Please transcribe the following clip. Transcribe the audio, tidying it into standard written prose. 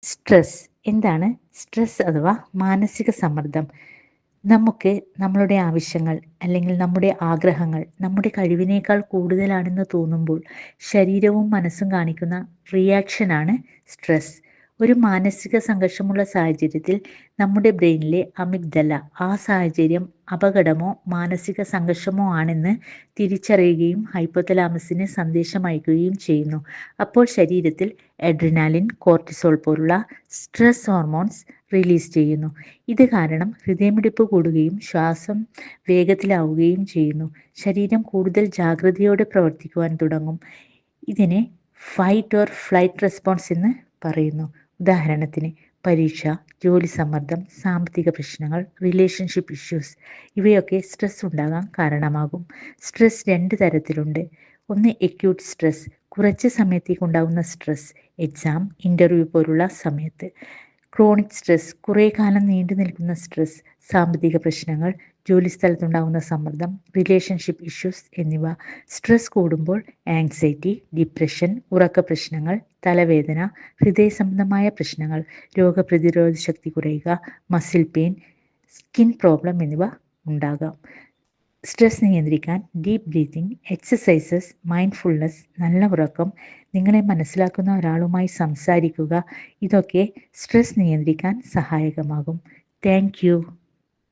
Stress എന്താണ്? Stress അഥവാ മാനസിക സമ്മർദ്ദം നമുക്ക് നമ്മളുടെ ആവശ്യങ്ങൾ അല്ലെങ്കിൽ നമ്മുടെ ആഗ്രഹങ്ങൾ നമ്മുടെ കഴിവിനേക്കാൾ കൂടുതലാണെന്ന് തോന്നുമ്പോൾ ശരീരവും മനസ്സും കാണിക്കുന്ന റിയാക്ഷനാണ് സ്ട്രെസ്. ഒരു മാനസിക സംഘർഷമുള്ള സാഹചര്യത്തിൽ നമ്മുടെ ബ്രെയിനിലെ അമിഗ്ഡല ആ സാഹചര്യം അപകടമോ മാനസിക സംഘർഷമോ ആണെന്ന് തിരിച്ചറിയുകയും ഹൈപ്പോതലാമസിന് സന്ദേശം അയക്കുകയും ചെയ്യുന്നു. അപ്പോൾ ശരീരത്തിൽ അഡ്രിനാലിൻ, കോർട്ടിസോൾ പോലുള്ള സ്ട്രെസ് ഹോർമോൺസ് റിലീസ് ചെയ്യുന്നു. ഇത് കാരണം ഹൃദയമിടിപ്പ് കൂടുകയും ശ്വാസം വേഗത്തിലാവുകയും ചെയ്യുന്നു. ശരീരം കൂടുതൽ ജാഗ്രതയോടെ പ്രവർത്തിക്കുവാൻ തുടങ്ങും. ഇതിനെ ഫൈറ്റ് ഓർ ഫ്ലൈറ്റ് റെസ്പോൺസ് എന്ന് പറയുന്നു. ഉദാഹരണത്തിന് പരീക്ഷ, ജോലി സമ്മർദ്ദം, സാമ്പത്തിക പ്രശ്നങ്ങൾ, റിലേഷൻഷിപ്പ് ഇഷ്യൂസ് ഇവയൊക്കെ സ്ട്രെസ് ഉണ്ടാകാൻ കാരണമാകും. സ്ട്രെസ് 2 തരത്തിലുണ്ട്. ഒന്ന് എക്യൂട്ട് സ്ട്രെസ്, കുറച്ച് സമയത്തേക്ക് ഉണ്ടാകുന്ന സ്ട്രെസ്, എക്സാം, ഇൻ്റർവ്യൂ പോലുള്ള സമയത്ത്. ക്രോണിക് സ്ട്രെസ്, കുറേ കാലം നീണ്ടു നിൽക്കുന്ന സ്ട്രെസ്, സാമ്പത്തിക പ്രശ്നങ്ങൾ, ജോലിസ്ഥലത്തുണ്ടാകുന്ന സമ്മർദ്ദം, റിലേഷൻഷിപ്പ് ഇഷ്യൂസ് എന്നിവ. സ്ട്രെസ് കൂടുമ്പോൾ ആങ്സൈറ്റി, ഡിപ്രഷൻ, ഉറക്ക പ്രശ്നങ്ങൾ, തലവേദന, ഹൃദയ സംബന്ധമായ പ്രശ്നങ്ങൾ, രോഗപ്രതിരോധ ശക്തി കുറയുക, മസിൽ പെയിൻ, സ്കിൻ പ്രോബ്ലം എന്നിവ ഉണ്ടാകാം. സ്ട്രെസ് നിയന്ത്രിക്കാൻ ഡീപ്പ് ബ്രീതിങ്, എക്സസൈസസ്, മൈൻഡ്ഫുൾനെസ്, നല്ല ഉറക്കം, നിങ്ങളെ മനസ്സിലാക്കുന്ന ഒരാളുമായി സംസാരിക്കുക ഇതൊക്കെ സ്ട്രെസ് നിയന്ത്രിക്കാൻ സഹായകമാകും. Thank you.